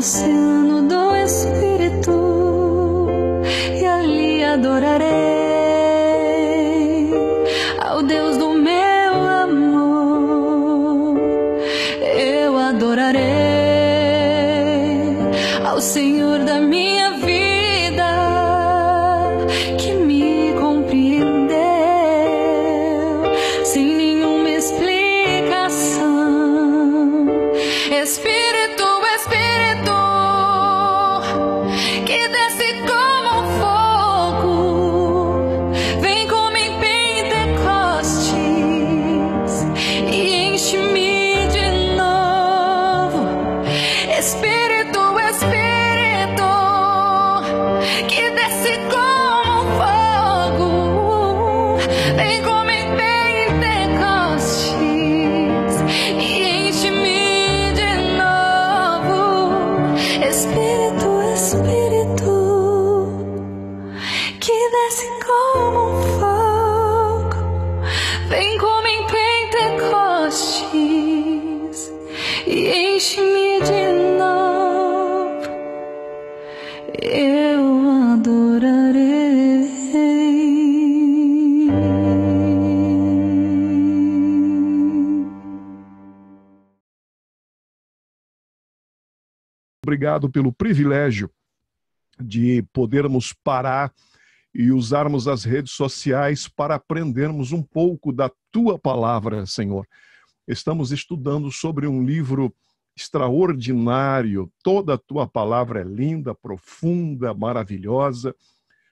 oceano do Espírito, e ali adorarei ao Deus do meu amor. Eu adorarei ao Senhor da minha vida, que me compreendeu sem nenhuma explicação. Espírito, Espírito, que desce como fogo, vem como em Pentecostes e enche-me de novo. Espírito, Espírito, que desce como fogo, vem como em Pentecostes e enche-me de novo. Espírito, Espírito, que desce como fogo, vem como em Pentecostes e enche-me de novo. Eu adorarei. Obrigado pelo privilégio de podermos parar e usarmos as redes sociais para aprendermos um pouco da Tua palavra, Senhor. Estamos estudando sobre um livro extraordinário. Toda a Tua palavra é linda, profunda, maravilhosa.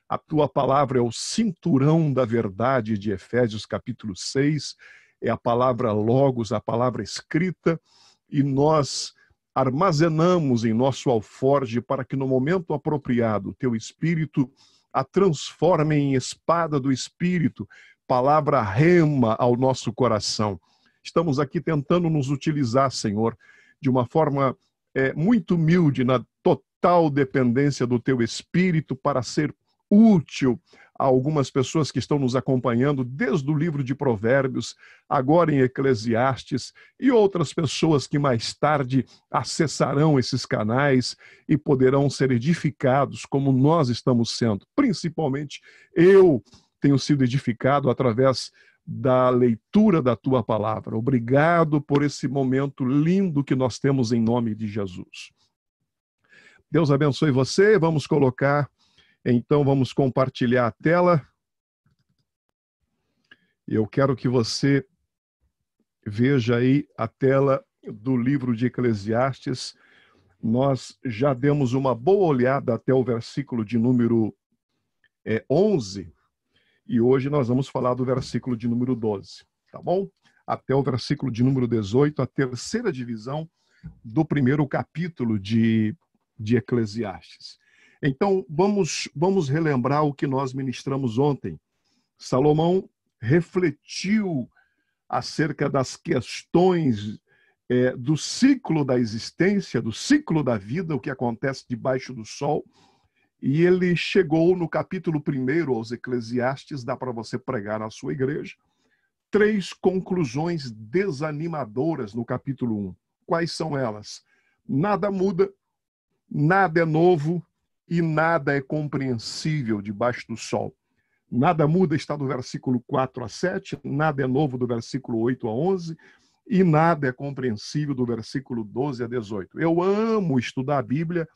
A Tua palavra é o cinturão da verdade de Efésios capítulo 6. É a palavra logos, a palavra escrita, e nós armazenamos em nosso alforje para que no momento apropriado Teu Espírito a transforme em espada do Espírito, palavra rema ao nosso coração. Estamos aqui tentando nos utilizar, Senhor, de uma forma muito humilde, na total dependência do Teu Espírito, para ser útil a algumas pessoas que estão nos acompanhando desde o livro de Provérbios, agora em Eclesiastes, e outras pessoas que mais tarde acessarão esses canais e poderão ser edificados como nós estamos sendo. Principalmente eu tenho sido edificado através da leitura da Tua palavra. Obrigado por esse momento lindo que nós temos em nome de Jesus. Deus abençoe você. Vamos colocar, então vamos compartilhar a tela. Eu quero que você veja aí a tela do livro de Eclesiastes. Nós já demos uma boa olhada até o versículo de número 11, e hoje nós vamos falar do versículo de número 12, tá bom? Até o versículo de número 18, a terceira divisão do primeiro capítulo de Eclesiastes. Então, vamos relembrar o que nós ministramos ontem. Salomão refletiu acerca das questões do ciclo da existência, do ciclo da vida, o que acontece debaixo do sol, e ele chegou no capítulo 1 aos Eclesiastes, dá para você pregar na sua igreja, 3 conclusões desanimadoras no capítulo 1. Quais são elas? Nada muda, nada é novo e nada é compreensível debaixo do sol. Nada muda está do versículo 4 a 7, nada é novo do versículo 8 a 11, e nada é compreensível do versículo 12 a 18. Eu amo estudar a Bíblia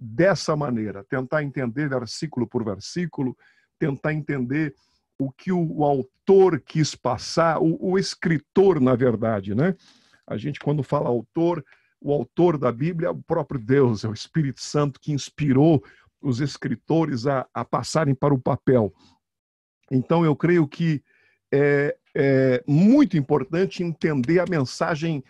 dessa maneira, tentar entender versículo por versículo, tentar entender o que o autor quis passar, o escritor, na verdade, né? A gente, quando fala autor, o autor da Bíblia é o próprio Deus, é o Espírito Santo que inspirou os escritores a passarem para o papel. Então, eu creio que é muito importante entender a mensagem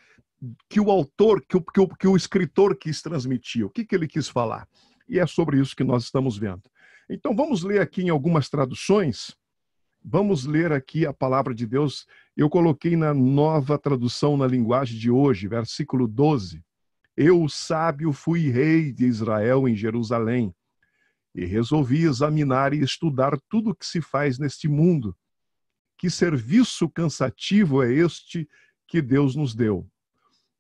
que o autor, que o escritor quis transmitir, o que ele quis falar. E é sobre isso que nós estamos vendo. Então, vamos ler aqui em algumas traduções. Vamos ler aqui a palavra de Deus. Eu coloquei na Nova Tradução na linguagem de hoje, versículo 12. Eu, o sábio, fui rei de Israel em Jerusalém, e resolvi examinar e estudar tudo o que se faz neste mundo. Que serviço cansativo é este que Deus nos deu?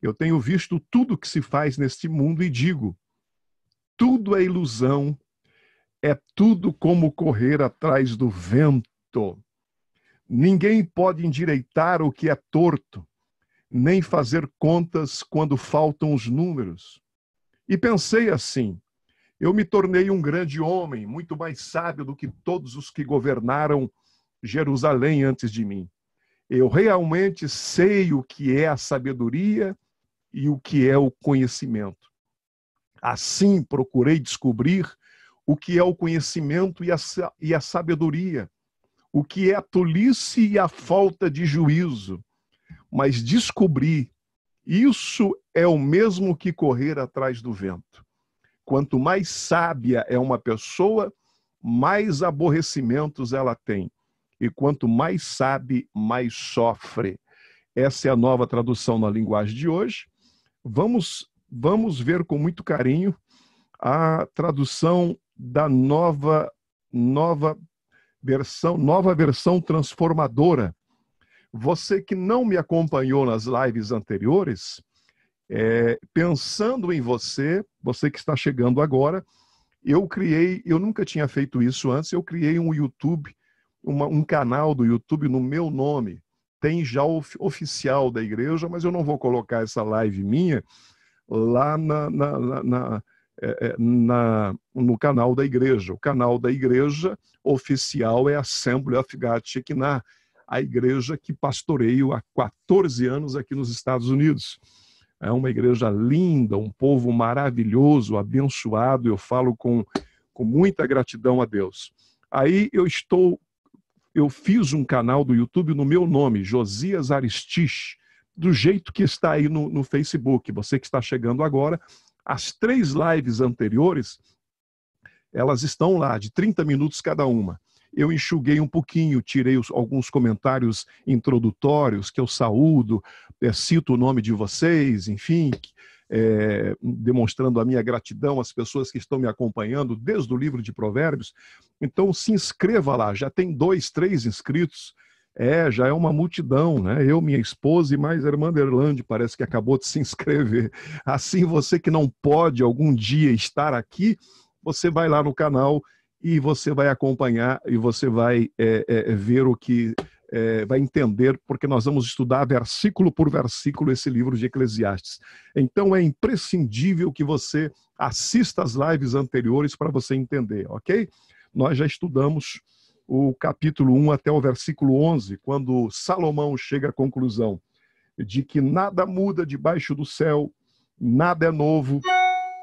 Eu tenho visto tudo o que se faz neste mundo e digo, tudo é ilusão, é tudo como correr atrás do vento. Ninguém pode endireitar o que é torto, nem fazer contas quando faltam os números. E pensei assim: eu me tornei um grande homem, muito mais sábio do que todos os que governaram Jerusalém antes de mim. Eu realmente sei o que é a sabedoria e o que é o conhecimento. Assim, procurei descobrir o que é o conhecimento e a sabedoria, o que é a tolice e a falta de juízo. Mas descobri, isso é o mesmo que correr atrás do vento. Quanto mais sábia é uma pessoa, mais aborrecimentos ela tem. E quanto mais sabe, mais sofre. Essa é a nova tradução na linguagem de hoje. Vamos ver com muito carinho a tradução da nova versão transformadora. Você que não me acompanhou nas lives anteriores, pensando em você que está chegando agora, eu nunca tinha feito isso antes, eu criei um YouTube, um canal do YouTube no meu nome. Tem já o oficial da igreja, mas eu não vou colocar essa live minha lá no canal da igreja. O canal da igreja oficial é Assembly of God Shekinah, a igreja que pastoreio há 14 anos aqui nos Estados Unidos. É uma igreja linda, um povo maravilhoso, abençoado. Eu falo com muita gratidão a Deus. Aí eu fiz um canal do YouTube no meu nome, Josias Aristiche, do jeito que está aí no Facebook. Você que está chegando agora, as 3 lives anteriores, elas estão lá, de 30 minutos cada uma. Eu enxuguei um pouquinho, tirei alguns comentários introdutórios que eu saúdo, cito o nome de vocês, enfim, demonstrando a minha gratidão às pessoas que estão me acompanhando desde o livro de Provérbios. Então se inscreva lá, já tem 2, 3 inscritos, já é uma multidão, né? Eu, minha esposa e mais a irmã Derlande parece que acabou de se inscrever. Assim, você que não pode algum dia estar aqui, você vai lá no canal e você vai acompanhar e você vai ver o que vai entender, porque nós vamos estudar versículo por versículo esse livro de Eclesiastes. Então é imprescindível que você assista as lives anteriores para você entender, ok? Nós já estudamos o capítulo 1 até o versículo 11, quando Salomão chega à conclusão de que nada muda debaixo do céu, nada é novo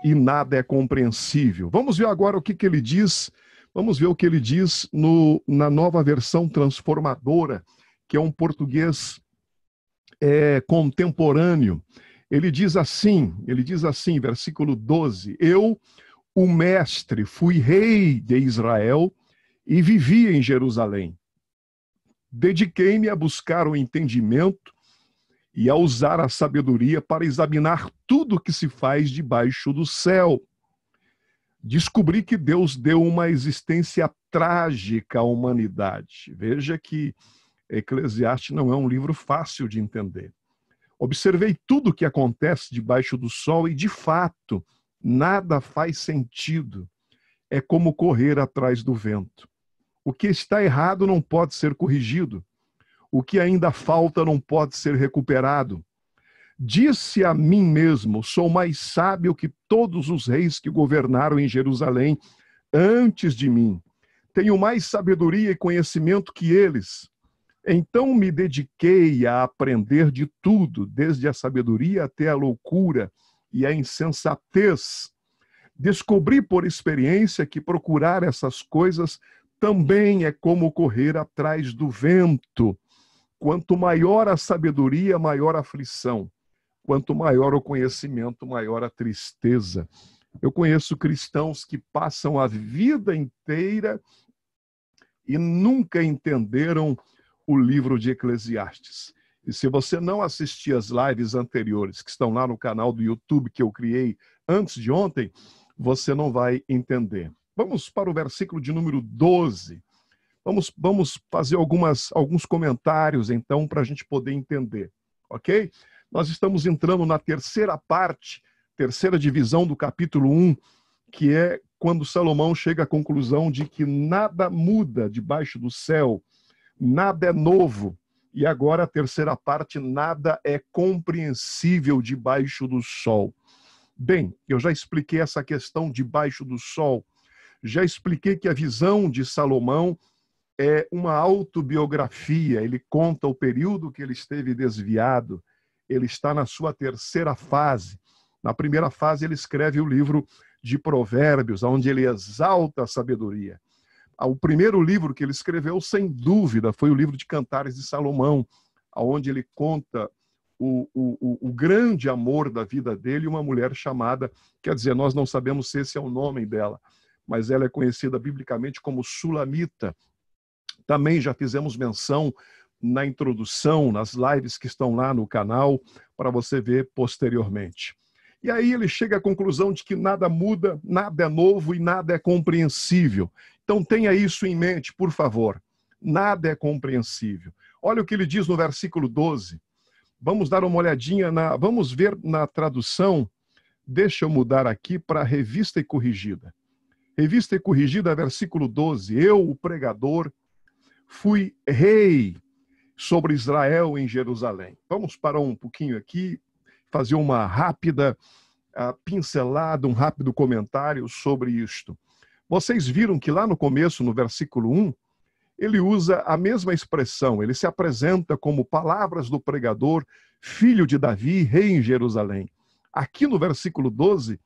e nada é compreensível. Vamos ver agora o que ele diz. Vamos ver o que ele diz na nova versão transformadora, que é um português contemporâneo. Ele diz assim, versículo 12: eu, o mestre, fui rei de Israel e vivia em Jerusalém. Dediquei-me a buscar o entendimento e a usar a sabedoria para examinar tudo que se faz debaixo do céu. Descobri que Deus deu uma existência trágica à humanidade. Veja que Eclesiastes não é um livro fácil de entender. Observei tudo o que acontece debaixo do sol e, de fato, nada faz sentido. É como correr atrás do vento. O que está errado não pode ser corrigido. O que ainda falta não pode ser recuperado. Disse a mim mesmo: sou mais sábio que todos os reis que governaram em Jerusalém antes de mim. Tenho mais sabedoria e conhecimento que eles. Então me dediquei a aprender de tudo, desde a sabedoria até a loucura e a insensatez. Descobri por experiência que procurar essas coisas também é como correr atrás do vento. Quanto maior a sabedoria, maior a aflição. Quanto maior o conhecimento, maior a tristeza. Eu conheço cristãos que passam a vida inteira e nunca entenderam o livro de Eclesiastes. E se você não assistir as lives anteriores, que estão lá no canal do YouTube que eu criei antes de ontem, você não vai entender. Vamos para o versículo de número 12. Vamos fazer alguns comentários, então, para a gente poder entender, ok? Nós estamos entrando na terceira divisão do capítulo 1, que é quando Salomão chega à conclusão de que nada muda debaixo do céu, nada é novo. E agora a terceira parte, nada é compreensível debaixo do sol. Bem, eu já expliquei essa questão debaixo do sol. Já expliquei que a visão de Salomão é uma autobiografia. Ele conta o período que ele esteve desviado. Ele está na sua terceira fase. Na primeira fase, ele escreve o livro de Provérbios, onde ele exalta a sabedoria. O primeiro livro que ele escreveu, sem dúvida, foi o livro de Cantares de Salomão, onde ele conta o grande amor da vida dele, uma mulher chamada, quer dizer, nós não sabemos se esse é o nome dela, mas ela é conhecida biblicamente como Sulamita. Também já fizemos menção na introdução, nas lives que estão lá no canal, para você ver posteriormente. E aí ele chega à conclusão de que nada muda, nada é novo e nada é compreensível. Então tenha isso em mente, por favor. Nada é compreensível. Olha o que ele diz no versículo 12. Vamos dar uma olhadinha, vamos ver na tradução. Deixa eu mudar aqui para Revista e Corrigida. Revista e Corrigida, versículo 12. Eu, o pregador, fui rei sobre Israel em Jerusalém. Vamos parar um pouquinho aqui, fazer uma rápida pincelada, um rápido comentário sobre isto. Vocês viram que lá no começo, no versículo 1, ele usa a mesma expressão, ele se apresenta como palavras do pregador, filho de Davi, rei em Jerusalém. Aqui no versículo 12,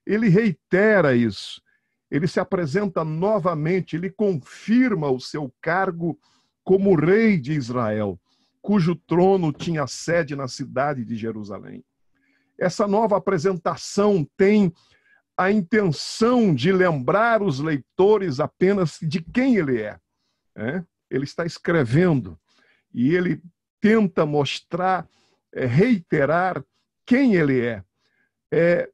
ele reitera isso. Ele se apresenta novamente, ele confirma o seu cargo como rei de Israel, cujo trono tinha sede na cidade de Jerusalém. Essa nova apresentação tem a intenção de lembrar os leitores apenas de quem ele é. Ele está escrevendo e ele tenta mostrar, reiterar quem ele é.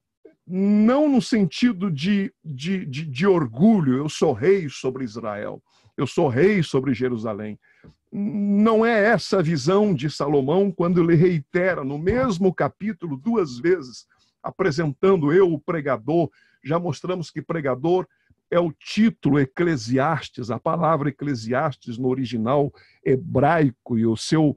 Não no sentido de orgulho, eu sou rei sobre Israel, eu sou rei sobre Jerusalém. Não é essa a visão de Salomão quando ele reitera no mesmo capítulo 2 vezes, apresentando eu, o pregador. Já mostramos que pregador é o título Eclesiastes, a palavra Eclesiastes no original hebraico e o seu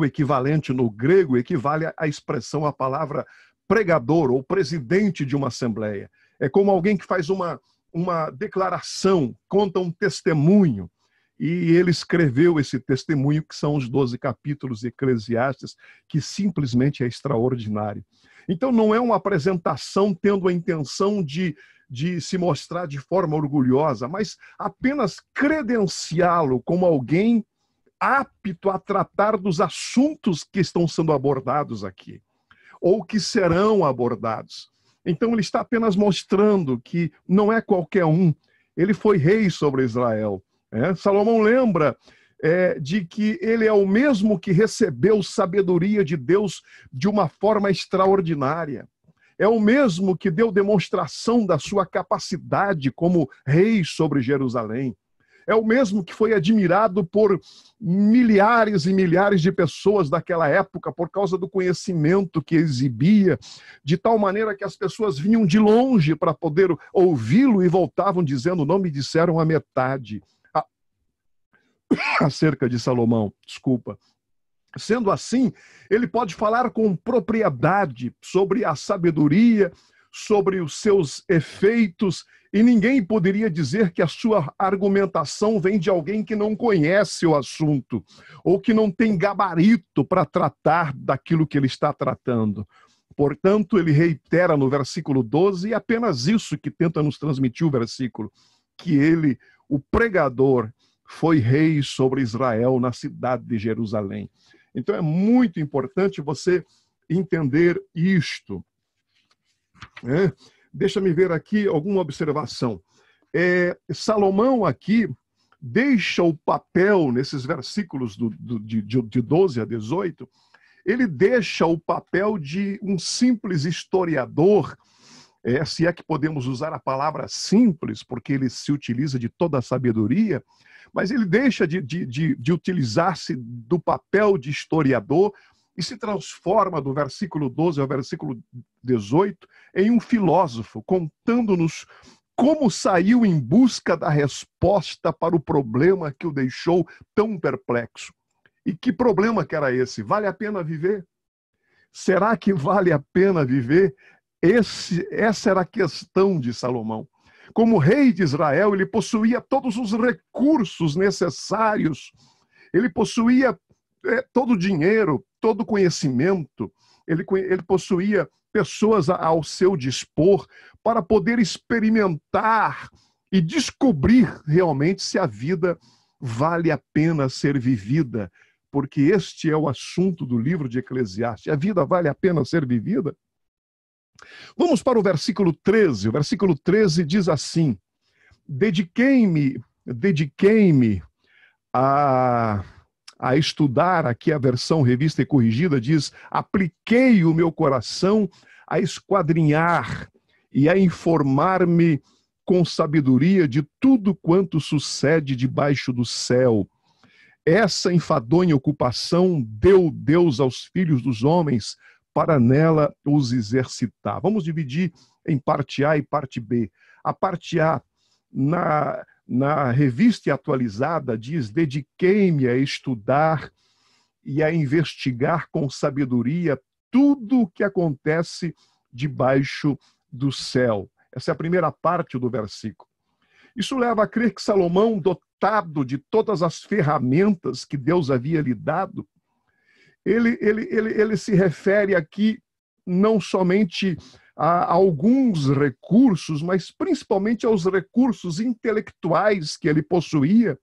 equivalente no grego equivale à expressão, a palavra pregador ou presidente de uma assembleia. É como alguém que faz uma declaração, conta um testemunho. E ele escreveu esse testemunho, que são os 12 capítulos de Eclesiastes, que simplesmente é extraordinário. Então não é uma apresentação tendo a intenção de se mostrar de forma orgulhosa, mas apenas credenciá-lo como alguém apto a tratar dos assuntos que estão sendo abordados aqui, ou que serão abordados. Então ele está apenas mostrando que não é qualquer um. Ele foi rei sobre Israel. Salomão lembra de que ele é o mesmo que recebeu sabedoria de Deus de uma forma extraordinária. É o mesmo que deu demonstração da sua capacidade como rei sobre Jerusalém. É o mesmo que foi admirado por milhares e milhares de pessoas daquela época por causa do conhecimento que exibia, de tal maneira que as pessoas vinham de longe para poder ouvi-lo e voltavam dizendo, não me disseram a metade acerca de Salomão, desculpa. Sendo assim, ele pode falar com propriedade sobre a sabedoria, sobre os seus efeitos, e ninguém poderia dizer que a sua argumentação vem de alguém que não conhece o assunto, ou que não tem gabarito para tratar daquilo que ele está tratando. Portanto, ele reitera no versículo 12, e apenas isso que tenta nos transmitir o versículo, que ele, o pregador, foi rei sobre Israel na cidade de Jerusalém. Então é muito importante você entender isto. Deixa-me ver aqui alguma observação. Salomão aqui deixa o papel, nesses versículos de 12 a 18, ele deixa o papel de um simples historiador, se é que podemos usar a palavra simples, porque ele se utiliza de toda a sabedoria, mas ele deixa de utilizar-se do papel de historiador e se transforma do versículo 12 ao versículo 18 em um filósofo, contando-nos como saiu em busca da resposta para o problema que o deixou tão perplexo. E que problema que era esse? Vale a pena viver? Será que vale a pena viver? Essa era a questão de Salomão. Como rei de Israel, ele possuía todos os recursos necessários, ele possuía todo o dinheiro, todo o conhecimento, ele possuía pessoas ao seu dispor para poder experimentar e descobrir realmente se a vida vale a pena ser vivida, porque este é o assunto do livro de Eclesiastes. A vida vale a pena ser vivida? Vamos para o versículo 13. O versículo 13 diz assim: dediquei-me a estudar, aqui a versão revista e corrigida diz, apliquei o meu coração a esquadrinhar e a informar-me com sabedoria de tudo quanto sucede debaixo do céu. Essa enfadonha ocupação deu Deus aos filhos dos homens para nela os exercitar. Vamos dividir em parte A e parte B. A parte A, na revista atualizada, diz: dediquei-me a estudar e a investigar com sabedoria tudo o que acontece debaixo do céu. Essa é a primeira parte do versículo. Isso leva a crer que Salomão, dotado de todas as ferramentas que Deus havia lhe dado, ele se refere aqui não somente a alguns recursos, mas principalmente aos recursos intelectuais que ele possuía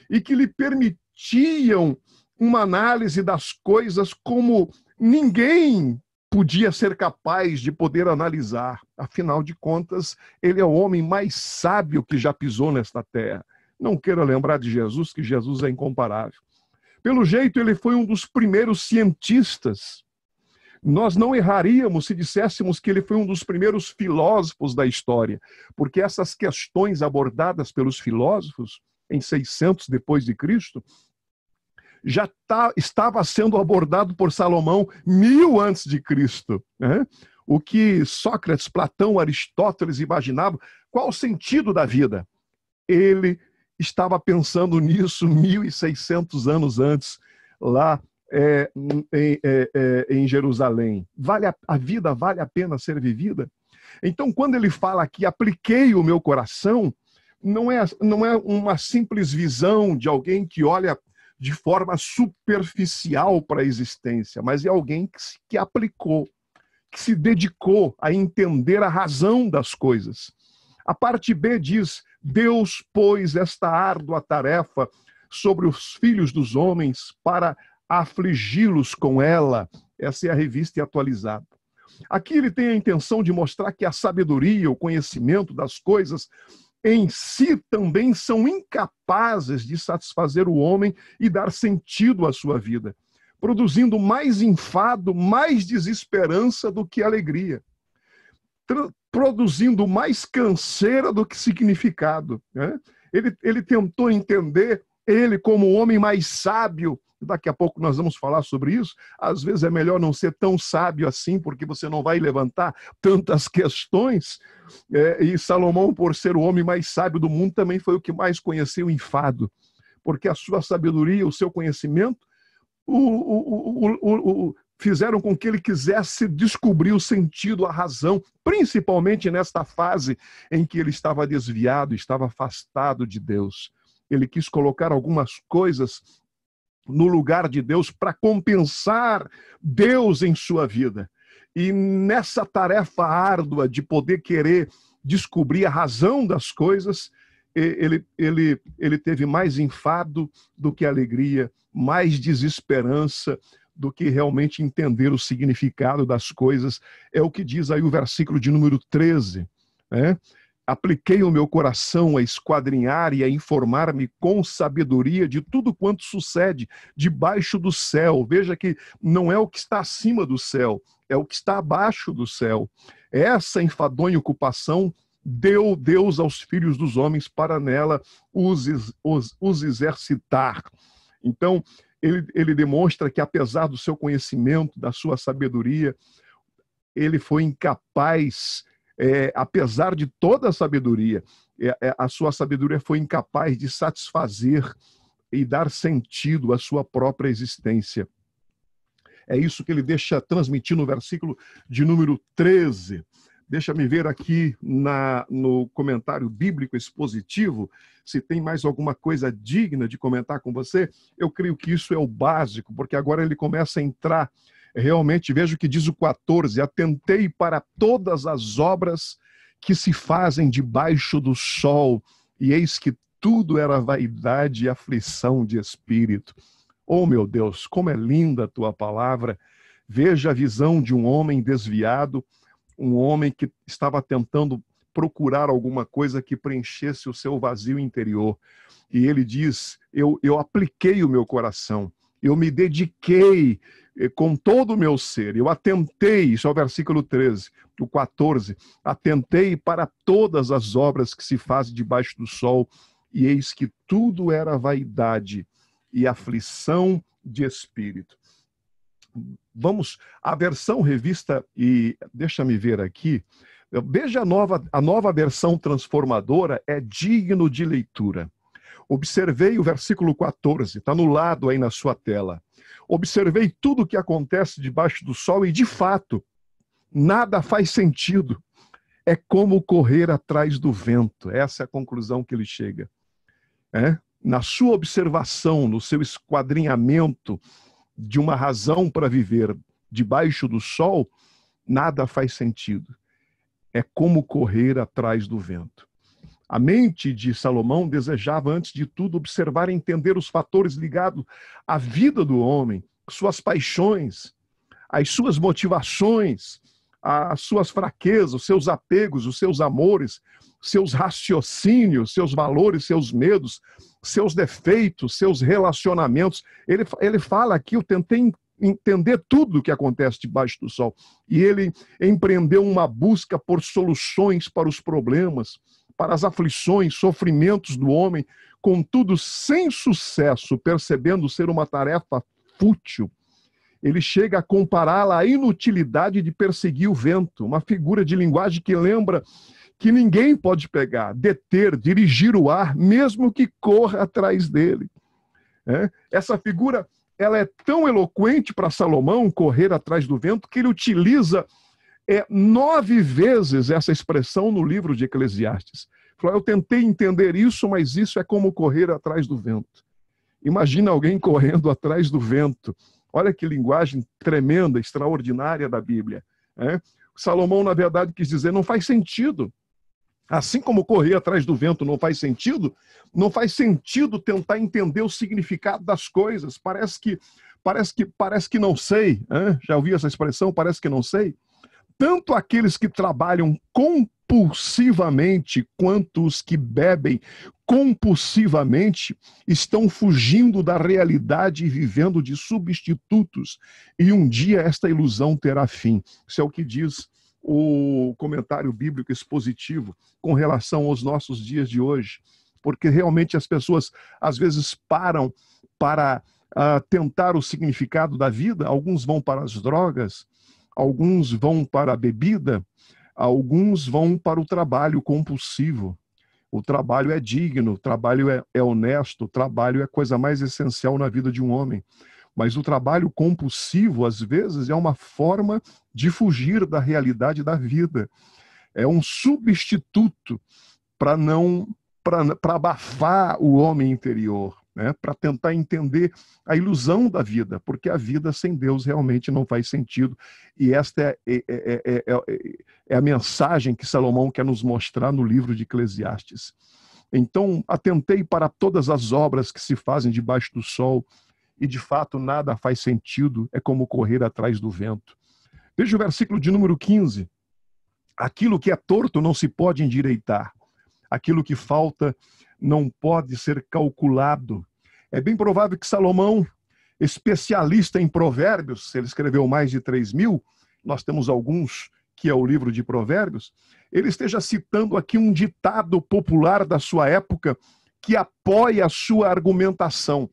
e que lhe permitiam uma análise das coisas como ninguém podia ser capaz de poder analisar. Afinal de contas, ele é o homem mais sábio que já pisou nesta terra. Não queira lembrar de Jesus, que Jesus é incomparável. Pelo jeito, ele foi um dos primeiros cientistas. Nós não erraríamos se disséssemos que ele foi um dos primeiros filósofos da história, porque essas questões abordadas pelos filósofos em 600 depois de Cristo já estava sendo abordado por Salomão 1000 antes de Cristo, né? O que Sócrates, Platão, Aristóteles imaginavam, qual o sentido da vida? Ele estava pensando nisso 1600 anos antes, lá em Jerusalém. A vida vale a pena ser vivida? Então, quando ele fala aqui, apliquei o meu coração, não é uma simples visão de alguém que olha de forma superficial para a existência, mas é alguém que aplicou, que se dedicou a entender a razão das coisas. A parte B diz: Deus pôs esta árdua tarefa sobre os filhos dos homens para afligi-los com ela. Essa é a revista atualizada. Aqui ele tem a intenção de mostrar que a sabedoria, o conhecimento das coisas em si também são incapazes de satisfazer o homem e dar sentido à sua vida, produzindo mais enfado, mais desesperança do que alegria, produzindo mais canseira do que significado, né? Ele tentou entender, ele como o homem mais sábio. Daqui a pouco nós vamos falar sobre isso. Às vezes é melhor não ser tão sábio assim, porque você não vai levantar tantas questões. E Salomão, por ser o homem mais sábio do mundo, também foi o que mais conheceu o enfado, porque a sua sabedoria, o seu conhecimento, fizeram com que ele quisesse descobrir o sentido, a razão, principalmente nesta fase em que ele estava desviado, estava afastado de Deus. Ele quis colocar algumas coisas no lugar de Deus para compensar Deus em sua vida. E nessa tarefa árdua de poder querer descobrir a razão das coisas, ele teve mais enfado do que alegria, mais desesperança do que realmente entender o significado das coisas. É o que diz aí o versículo de número 13, né? Apliquei o meu coração a esquadrinhar e a informar-me com sabedoria de tudo quanto sucede debaixo do céu. Veja que não é o que está acima do céu, é o que está abaixo do céu. Essa enfadonha ocupação deu Deus aos filhos dos homens para nela os exercitar. Então, ele demonstra que apesar do seu conhecimento, da sua sabedoria, ele foi incapaz, apesar de toda a sabedoria, a sua sabedoria foi incapaz de satisfazer e dar sentido à sua própria existência. É isso que ele deixa transmitir no versículo de número 13. Deixa-me ver aqui no comentário bíblico expositivo se tem mais alguma coisa digna de comentar com você. Eu creio que isso é o básico, porque agora ele começa a entrar realmente. Veja o que diz o 14: atentei para todas as obras que se fazem debaixo do sol, e eis que tudo era vaidade e aflição de espírito. Oh, meu Deus, como é linda a tua palavra. Veja a visão de um homem desviado, um homem que estava tentando procurar alguma coisa que preenchesse o seu vazio interior. E ele diz, eu apliquei o meu coração, eu me dediquei com todo o meu ser, eu atentei, isso é o versículo 13, o 14, atentei para todas as obras que se fazem debaixo do sol, e eis que tudo era vaidade e aflição de espírito. Vamos, a versão revista, e deixa-me ver aqui, veja a nova versão transformadora, é digno de leitura. Observei o versículo 14, está no lado aí na sua tela. Observei tudo o que acontece debaixo do sol e, de fato, nada faz sentido. É como correr atrás do vento. Essa é a conclusão que ele chega. Na sua observação, no seu esquadrinhamento de uma razão para viver debaixo do sol, nada faz sentido. É como correr atrás do vento. A mente de Salomão desejava, antes de tudo, observar e entender os fatores ligados à vida do homem, suas paixões, as suas motivações, as suas fraquezas, os seus apegos, os seus amores, seus raciocínios, seus valores, seus medos, seus defeitos, seus relacionamentos. Ele fala aqui, eu tentei entender tudo o que acontece debaixo do sol. E ele empreendeu uma busca por soluções para os problemas, para as aflições, sofrimentos do homem, contudo sem sucesso, percebendo ser uma tarefa fútil. Ele chega a compará-la à inutilidade de perseguir o vento, uma figura de linguagem que lembra que ninguém pode pegar, deter, dirigir o ar, mesmo que corra atrás dele. Essa figura, ela é tão eloquente para Salomão, correr atrás do vento, que ele utiliza 9 vezes essa expressão no livro de Eclesiastes. Falou, eu tentei entender isso, mas isso é como correr atrás do vento. Imagina alguém correndo atrás do vento. Olha que linguagem tremenda, extraordinária da Bíblia. Salomão, na verdade, quis dizer, não faz sentido. Assim como correr atrás do vento não faz sentido tentar entender o significado das coisas. Parece que não sei. Já ouviu essa expressão? Parece que não sei. Tanto aqueles que trabalham compulsivamente quanto os que bebem compulsivamente estão fugindo da realidade e vivendo de substitutos. E um dia esta ilusão terá fim. Isso é o que diz o comentário bíblico expositivo com relação aos nossos dias de hoje. Porque realmente as pessoas às vezes param para tentar o significado da vida. Alguns vão para as drogas, alguns vão para a bebida, alguns vão para o trabalho compulsivo. O trabalho é digno, o trabalho é honesto, o trabalho é a coisa mais essencial na vida de um homem. Mas o trabalho compulsivo, às vezes, é uma forma de fugir da realidade da vida. É um substituto para abafar o homem interior, para tentar entender a ilusão da vida, porque a vida sem Deus realmente não faz sentido. E esta é a mensagem que Salomão quer nos mostrar no livro de Eclesiastes. Então, atentei para todas as obras que se fazem debaixo do sol, e de fato nada faz sentido, é como correr atrás do vento. Veja o versículo de número 15. Aquilo que é torto não se pode endireitar, aquilo que falta não pode ser calculado. É bem provável que Salomão, especialista em provérbios, ele escreveu mais de 3.000, nós temos alguns que é o livro de Provérbios, ele esteja citando aqui um ditado popular da sua época que apoia a sua argumentação.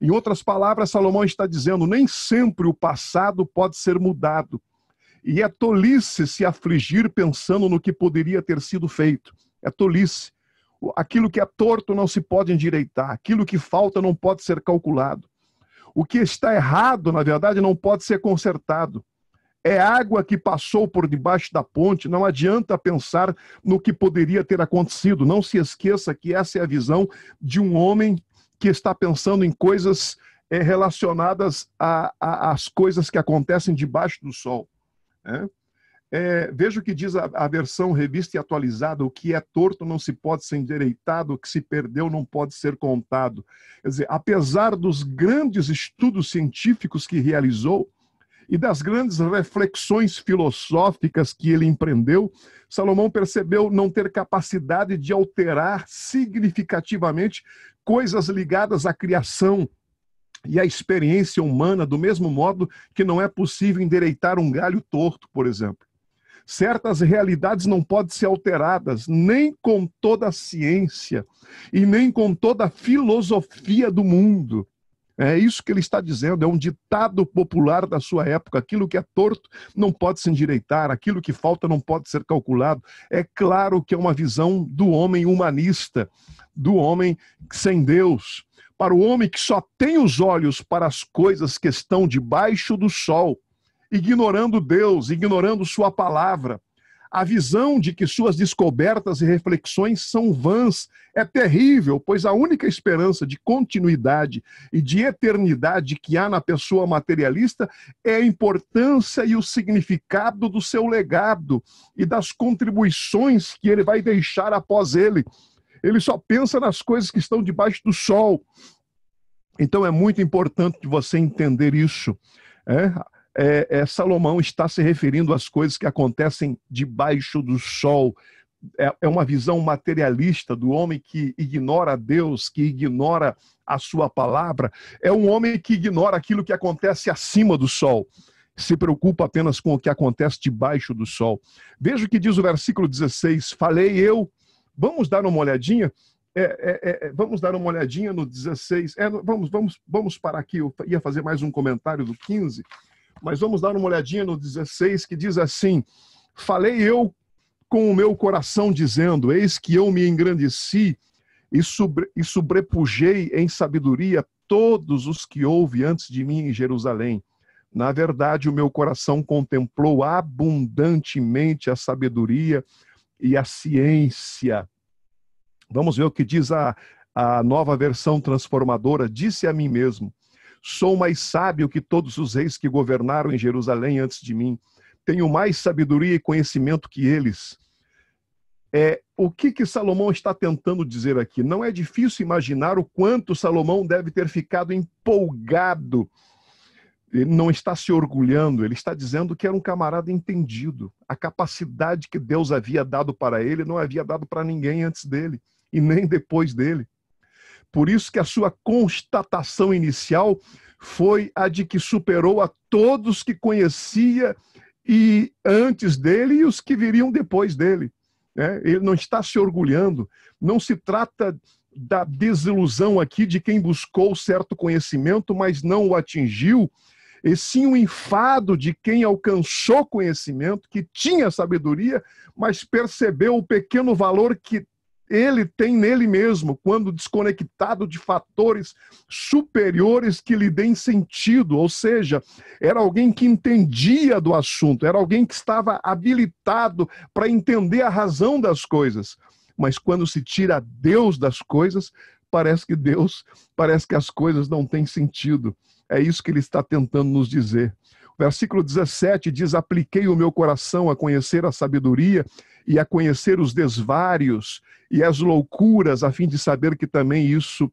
Em outras palavras, Salomão está dizendo, nem sempre o passado pode ser mudado. E é tolice se afligir pensando no que poderia ter sido feito. É tolice. Aquilo que é torto não se pode endireitar. Aquilo que falta não pode ser calculado. O que está errado, na verdade, não pode ser consertado. É água que passou por debaixo da ponte, não adianta pensar no que poderia ter acontecido. Não se esqueça que essa é a visão de um homem que está pensando em coisas relacionadas às coisas que acontecem debaixo do sol. Veja o que diz a versão revista e atualizada: o que é torto não se pode ser endireitado, o que se perdeu não pode ser contado. Quer dizer, apesar dos grandes estudos científicos que realizou e das grandes reflexões filosóficas que ele empreendeu, Salomão percebeu não ter capacidade de alterar significativamente coisas ligadas à criação e à experiência humana, do mesmo modo que não é possível endireitar um galho torto, por exemplo. Certas realidades não podem ser alteradas, nem com toda a ciência e nem com toda a filosofia do mundo. É isso que ele está dizendo, é um ditado popular da sua época: aquilo que é torto não pode se endireitar, aquilo que falta não pode ser calculado. É claro que é uma visão do homem humanista, do homem sem Deus. Para o homem que só tem os olhos para as coisas que estão debaixo do sol, ignorando Deus, ignorando sua palavra, a visão de que suas descobertas e reflexões são vãs é terrível, pois a única esperança de continuidade e de eternidade que há na pessoa materialista é a importância e o significado do seu legado e das contribuições que ele vai deixar após ele. Ele só pensa nas coisas que estão debaixo do sol. Então é muito importante você entender isso. Salomão está se referindo às coisas que acontecem debaixo do sol. É uma visão materialista do homem que ignora Deus, que ignora a sua palavra. É um homem que ignora aquilo que acontece acima do sol. Se preocupa apenas com o que acontece debaixo do sol. Veja o que diz o versículo 16. Falei eu. Vamos dar uma olhadinha? Vamos dar uma olhadinha no 16. Vamos parar aqui. Eu ia fazer mais um comentário do 15. Mas vamos dar uma olhadinha no 16, que diz assim: falei eu com o meu coração, dizendo, eis que eu me engrandeci e sobrepujei em sabedoria todos os que houve antes de mim em Jerusalém. Na verdade, o meu coração contemplou abundantemente a sabedoria e a ciência. Vamos ver o que diz a nova versão transformadora. Disse a mim mesmo: sou mais sábio que todos os reis que governaram em Jerusalém antes de mim. Tenho mais sabedoria e conhecimento que eles. O que Salomão está tentando dizer aqui? Não é difícil imaginar o quanto Salomão deve ter ficado empolgado. Ele não está se orgulhando, ele está dizendo que era um camarada entendido. A capacidade que Deus havia dado para ele não havia dado para ninguém antes dele e nem depois dele. Por isso que a sua constatação inicial foi a de que superou a todos que conhecia e antes dele e os que viriam depois dele. Ele não está se orgulhando. Não se trata da desilusão aqui de quem buscou certo conhecimento, mas não o atingiu, e sim o enfado de quem alcançou conhecimento, que tinha sabedoria, mas percebeu o pequeno valor que ele tem nele mesmo, quando desconectado de fatores superiores que lhe deem sentido. Ou seja, era alguém que entendia do assunto, era alguém que estava habilitado para entender a razão das coisas. Mas quando se tira Deus das coisas, parece que as coisas não têm sentido. É isso que ele está tentando nos dizer. O versículo 17 diz: apliquei o meu coração a conhecer a sabedoria e a conhecer os desvários e as loucuras, a fim de saber que também isso,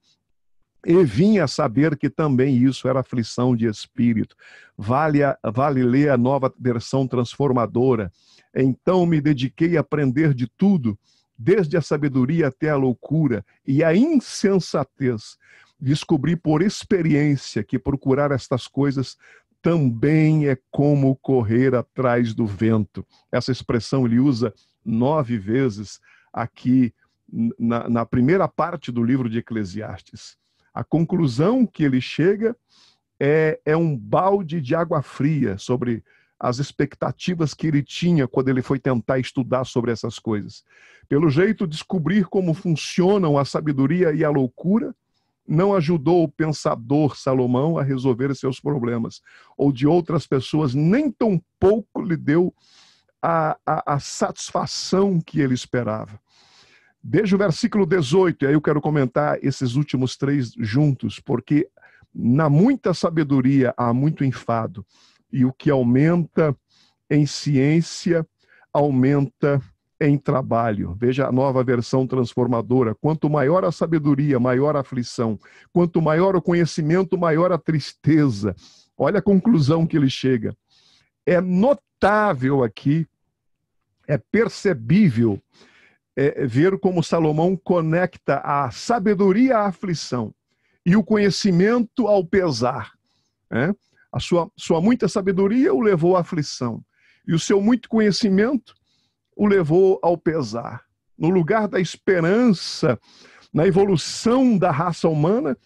e vim a saber que também isso era aflição de espírito. Vale ler a nova versão transformadora. Então me dediquei a aprender de tudo, desde a sabedoria até a loucura e a insensatez. Descobri por experiência que procurar estas coisas também é como correr atrás do vento. Essa expressão ele usa 9 vezes aqui na primeira parte do livro de Eclesiastes. A conclusão que ele chega é um balde de água fria sobre as expectativas que ele tinha quando ele foi tentar estudar sobre essas coisas. Pelo jeito, descobrir como funcionam a sabedoria e a loucura não ajudou o pensador Salomão a resolver seus problemas, ou de outras pessoas, nem tão pouco lhe deu a satisfação que ele esperava. Desde o versículo 18, e aí eu quero comentar esses últimos 3 juntos, porque na muita sabedoria há muito enfado, e o que aumenta em ciência, aumenta em trabalho. Veja a nova versão transformadora. Quanto maior a sabedoria, maior a aflição. Quanto maior o conhecimento, maior a tristeza. Olha a conclusão que ele chega. É notável aqui, é percebível, ver como Salomão conecta a sabedoria à aflição e o conhecimento ao pesar. A sua muita sabedoria o levou à aflição e o seu muito conhecimento o levou ao pesar. No lugar da esperança, na evolução da raça humana,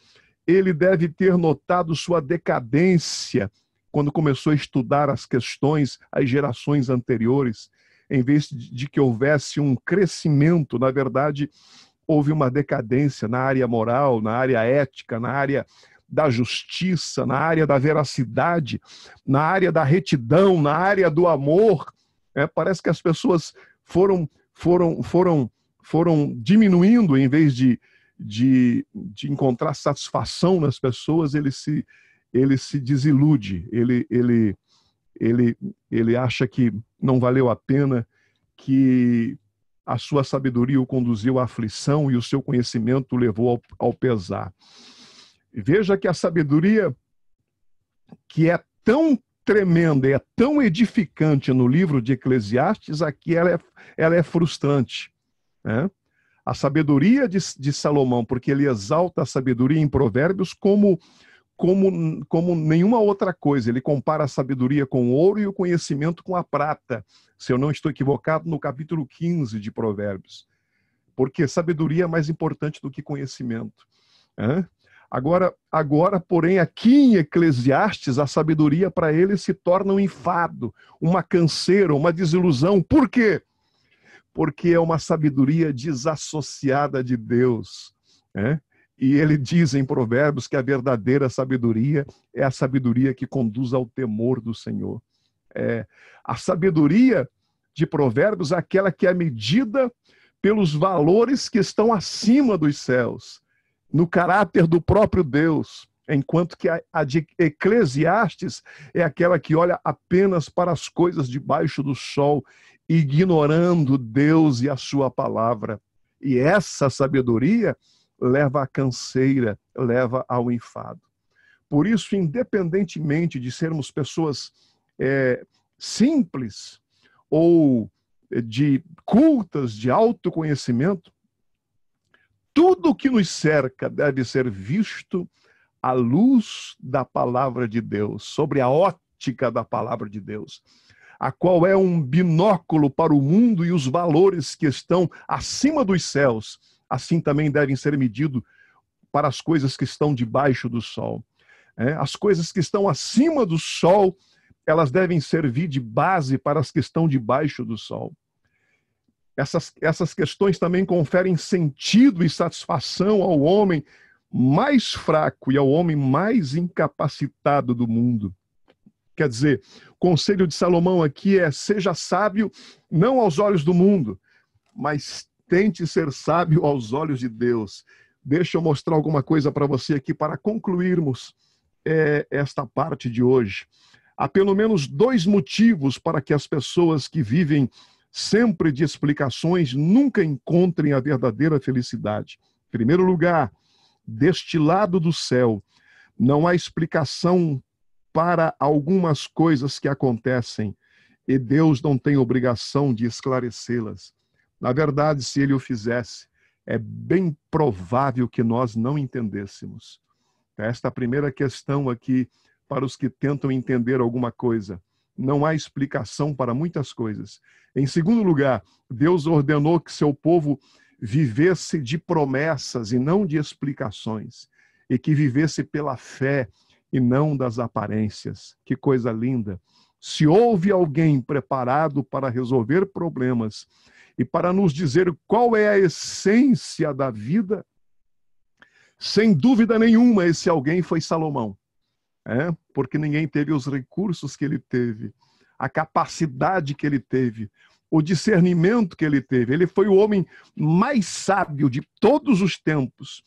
ele deve ter notado sua decadência quando começou a estudar as questões, as gerações anteriores. Em vez de que houvesse um crescimento, na verdade, houve uma decadência na área moral, na área ética, na área da justiça, na área da veracidade, na área da retidão, na área do amor. Parece que as pessoas foram diminuindo, em vez de encontrar satisfação nas pessoas, ele se desilude, ele acha que não valeu a pena, que a sua sabedoria o conduziu à aflição e o seu conhecimento o levou ao pesar. Veja que a sabedoria, que é tão tremenda e é tão edificante no livro de Eclesiastes, aqui ela é frustrante. A sabedoria de Salomão, porque ele exalta a sabedoria em Provérbios como nenhuma outra coisa. Ele compara a sabedoria com o ouro e o conhecimento com a prata, se eu não estou equivocado, no capítulo 15 de Provérbios. Porque sabedoria é mais importante do que conhecimento. Agora, porém, aqui em Eclesiastes, a sabedoria para ele se torna um enfado, uma canseira, uma desilusão. Por quê? Porque é uma sabedoria desassociada de Deus. E ele diz em Provérbios que a verdadeira sabedoria é a sabedoria que conduz ao temor do Senhor. A sabedoria de Provérbios é aquela que é medida pelos valores que estão acima dos céus, no caráter do próprio Deus, enquanto que a de Eclesiastes é aquela que olha apenas para as coisas debaixo do sol, ignorando Deus e a sua palavra. E essa sabedoria leva à canseira, leva ao enfado. Por isso, independentemente de sermos pessoas simples ou de cultas, de autoconhecimento, tudo que nos cerca deve ser visto à luz da palavra de Deus, sobre a ótica da palavra de Deus, a qual é um binóculo para o mundo e os valores que estão acima dos céus, assim também devem ser medidos para as coisas que estão debaixo do sol. As coisas que estão acima do sol, elas devem servir de base para as que estão debaixo do sol. Essas questões também conferem sentido e satisfação ao homem mais fraco e ao homem mais incapacitado do mundo. Quer dizer, o conselho de Salomão aqui é: seja sábio não aos olhos do mundo, mas tente ser sábio aos olhos de Deus. Deixa eu mostrar alguma coisa para você aqui para concluirmos esta parte de hoje. Há pelo menos 2 motivos para que as pessoas que vivem sempre de explicações nunca encontrem a verdadeira felicidade. Em primeiro lugar, deste lado do céu, não há explicação para algumas coisas que acontecem e Deus não tem obrigação de esclarecê-las. Na verdade, se ele o fizesse, é bem provável que nós não entendêssemos. Esta é a primeira questão aqui para os que tentam entender alguma coisa. Não há explicação para muitas coisas. Em segundo lugar, Deus ordenou que seu povo vivesse de promessas e não de explicações, e que vivesse pela fé e não das aparências. Que coisa linda! Se houve alguém preparado para resolver problemas e para nos dizer qual é a essência da vida, sem dúvida nenhuma, esse alguém foi Salomão. Porque ninguém teve os recursos que ele teve, a capacidade que ele teve, o discernimento que ele teve. Ele foi o homem mais sábio de todos os tempos.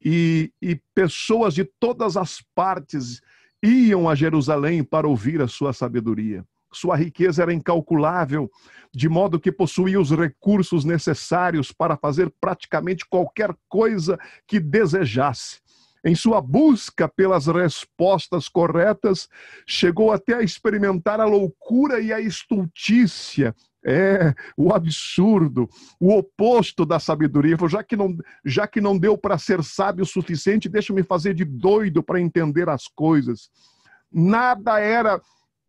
E pessoas de todas as partes iam a Jerusalém para ouvir a sua sabedoria. Sua riqueza era incalculável, de modo que possuía os recursos necessários para fazer praticamente qualquer coisa que desejasse. Em sua busca pelas respostas corretas, chegou até a experimentar a loucura e a estultícia, o absurdo, o oposto da sabedoria. Falou, já que não deu para ser sábio o suficiente, deixa-me fazer de doido para entender as coisas. Nada era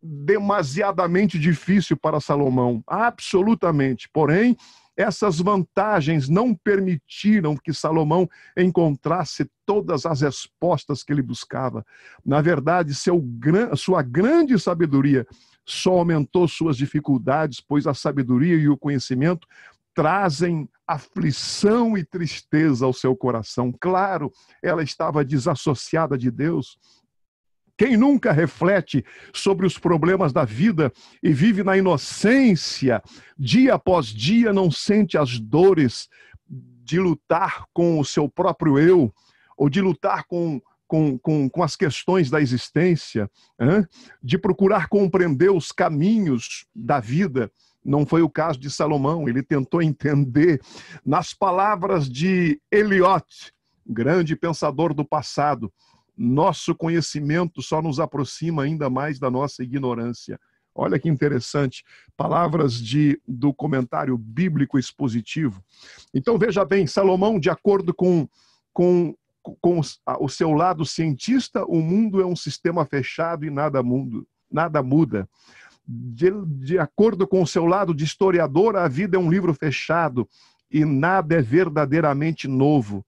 demasiadamente difícil para Salomão, absolutamente. Porém, essas vantagens não permitiram que Salomão encontrasse todas as respostas que ele buscava. Na verdade, sua grande sabedoria só aumentou suas dificuldades, pois a sabedoria e o conhecimento trazem aflição e tristeza ao seu coração. Claro, ela estava desassociada de Deus. Quem nunca reflete sobre os problemas da vida e vive na inocência, dia após dia, não sente as dores de lutar com o seu próprio eu, ou de lutar com as questões da existência, de procurar compreender os caminhos da vida. Não foi o caso de Salomão. Ele tentou entender, nas palavras de Eliot, grande pensador do passado, nosso conhecimento só nos aproxima ainda mais da nossa ignorância. Olha que interessante, palavras do comentário bíblico expositivo. Então veja bem, Salomão, de acordo com o seu lado cientista, o mundo é um sistema fechado e nada muda. De acordo com o seu lado de historiador, a vida é um livro fechado e nada é verdadeiramente novo.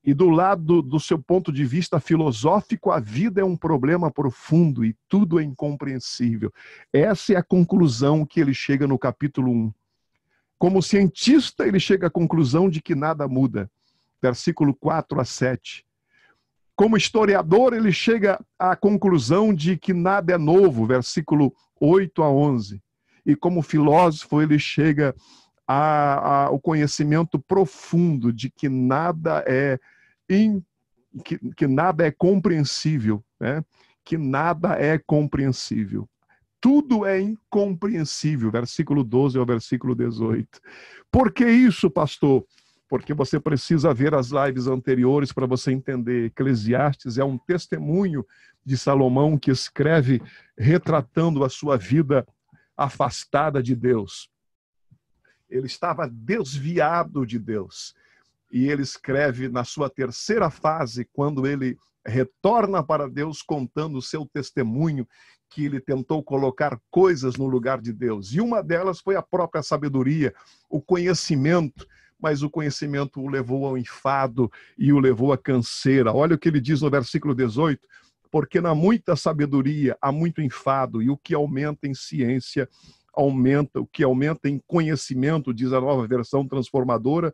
E do lado do seu ponto de vista filosófico, a vida é um problema profundo e tudo é incompreensível. Essa é a conclusão que ele chega no capítulo 1. Como cientista, ele chega à conclusão de que nada muda. Versículo 4 a 7. Como historiador, ele chega à conclusão de que nada é novo. Versículo 8 a 11. E como filósofo, ele chega ao conhecimento profundo de que nada é compreensível, que nada é compreensível. Tudo é incompreensível, versículo 12 ao versículo 18. Por que isso, pastor? Porque você precisa ver as lives anteriores para você entender. Eclesiastes é um testemunho de Salomão que escreve retratando a sua vida afastada de Deus. Ele estava desviado de Deus. E ele escreve na sua terceira fase, quando ele retorna para Deus, contando o seu testemunho, que ele tentou colocar coisas no lugar de Deus. E uma delas foi a própria sabedoria, o conhecimento, mas o conhecimento o levou ao enfado e o levou à canseira. Olha o que ele diz no versículo 18, porque na muita sabedoria há muito enfado, e o que aumenta em ciência aumenta, o que aumenta em conhecimento, diz a Nova Versão Transformadora,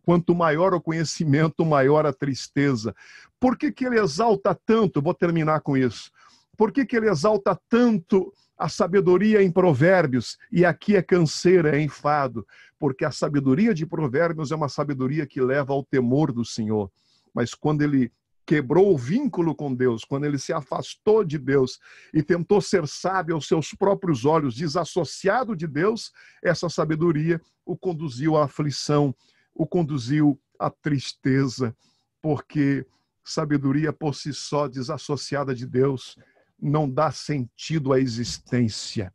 quanto maior o conhecimento, maior a tristeza. Por que ele exalta tanto? Vou terminar com isso. Por que ele exalta tanto a sabedoria em Provérbios? E aqui é canseira, é enfado. Porque a sabedoria de Provérbios é uma sabedoria que leva ao temor do Senhor. Mas quando ele quebrou o vínculo com Deus, quando ele se afastou de Deus e tentou ser sábio aos seus próprios olhos, desassociado de Deus, essa sabedoria o conduziu à aflição, o conduziu à tristeza, porque sabedoria por si só, desassociada de Deus, não dá sentido à existência.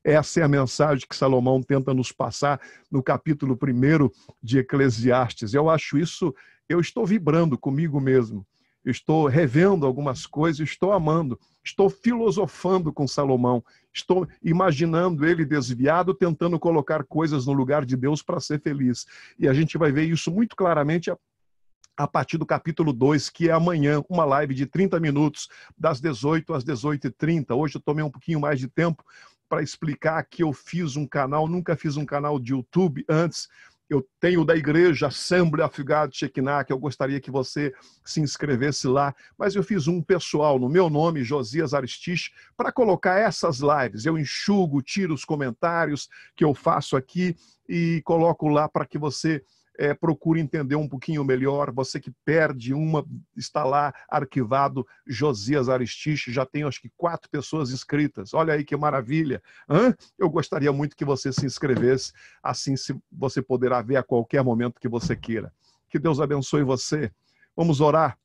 Essa é a mensagem que Salomão tenta nos passar no capítulo 1 de Eclesiastes. Eu acho isso, eu estou vibrando comigo mesmo. Estou revendo algumas coisas, estou amando, estou filosofando com Salomão, estou imaginando ele desviado, tentando colocar coisas no lugar de Deus para ser feliz. E a gente vai ver isso muito claramente a partir do capítulo 2, que é amanhã, uma live de 30 minutos, das 18 às 18h30. Hoje eu tomei um pouquinho mais de tempo para explicar que eu fiz um canal, nunca fiz um canal de YouTube antes. Eu tenho da igreja Assembly of God Shekinah, que eu gostaria que você se inscrevesse lá, mas eu fiz um pessoal no meu nome, Josias Aristiche, para colocar essas lives. Eu enxugo, tiro os comentários que eu faço aqui e coloco lá para que você procure entender um pouquinho melhor. Você que perde uma, está lá arquivado, Josias Aristiche, já tem acho que 4 pessoas inscritas. Olha aí que maravilha. Eu gostaria muito que você se inscrevesse, assim você poderá ver a qualquer momento que você queira. Que Deus abençoe você. Vamos orar.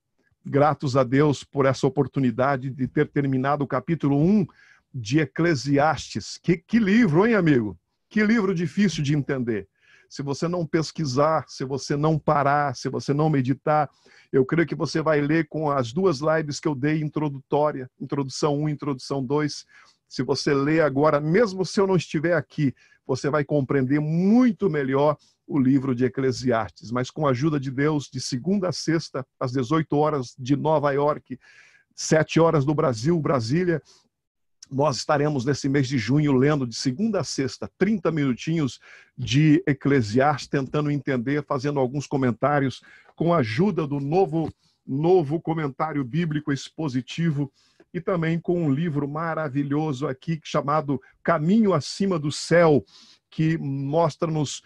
Gratos a Deus por essa oportunidade de ter terminado o capítulo 1 de Eclesiastes. Que livro, hein, amigo? Que livro difícil de entender. Se você não pesquisar, se você não parar, se você não meditar, eu creio que você vai ler com as 2 lives que eu dei introdutória, introdução 1 e introdução 2. Se você ler agora, mesmo se eu não estiver aqui, você vai compreender muito melhor o livro de Eclesiastes. Mas com a ajuda de Deus, de segunda a sexta, às 18 horas de Nova York, 7 horas do Brasil, Brasília, nós estaremos nesse mês de junho lendo de segunda a sexta, 30 minutinhos de Eclesiastes, tentando entender, fazendo alguns comentários, com a ajuda do novo comentário bíblico expositivo e também com um livro maravilhoso aqui chamado Caminho Acima do Céu, que mostra-nos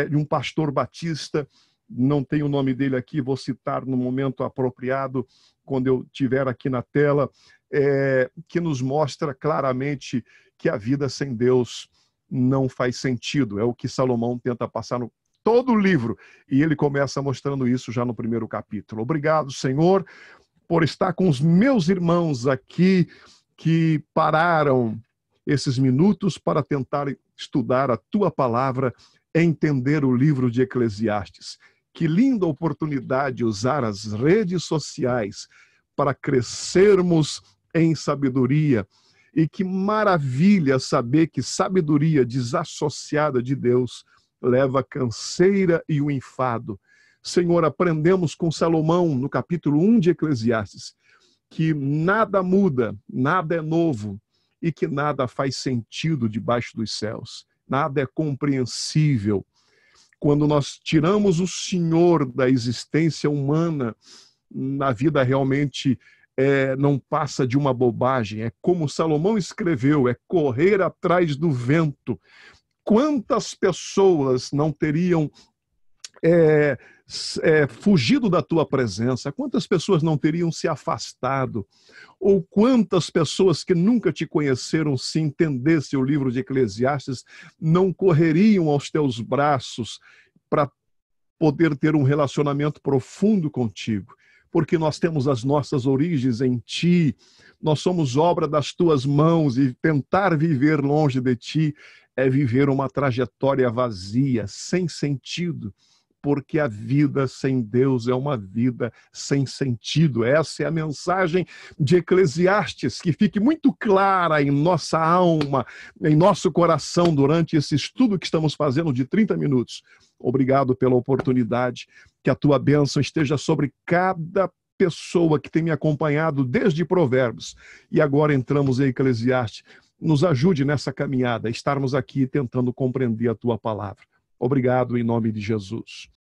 de um pastor batista, não tenho o nome dele aqui, vou citar no momento apropriado, quando eu estiver aqui na tela, que nos mostra claramente que a vida sem Deus não faz sentido. É o que Salomão tenta passar no todo o livro, e ele começa mostrando isso já no primeiro capítulo. Obrigado, Senhor, por estar com os meus irmãos aqui, que pararam esses minutos para tentar estudar a Tua palavra, entender o livro de Eclesiastes. Que linda oportunidade usar as redes sociais para crescermos em sabedoria, e que maravilha saber que sabedoria desassociada de Deus leva a canseira e o enfado. Senhor, aprendemos com Salomão, no capítulo 1 de Eclesiastes, que nada muda, nada é novo, e que nada faz sentido debaixo dos céus, nada é compreensível. Quando nós tiramos o Senhor da existência humana, na vida realmente não passa de uma bobagem. É como Salomão escreveu, é correr atrás do vento. Quantas pessoas não teriam fugido da tua presença? Quantas pessoas não teriam se afastado? Ou quantas pessoas que nunca te conheceram, se entendessem o livro de Eclesiastes, não correriam aos teus braços para poder ter um relacionamento profundo contigo? Porque nós temos as nossas origens em Ti, nós somos obra das Tuas mãos, e tentar viver longe de Ti é viver uma trajetória vazia, sem sentido, porque a vida sem Deus é uma vida sem sentido. Essa é a mensagem de Eclesiastes, que fique muito clara em nossa alma, em nosso coração, durante esse estudo que estamos fazendo de 30 minutos. Obrigado pela oportunidade, que a Tua bênção esteja sobre cada pessoa que tem me acompanhado desde Provérbios, e agora entramos em Eclesiastes. Nos ajude nessa caminhada, estarmos aqui tentando compreender a Tua palavra. Obrigado em nome de Jesus.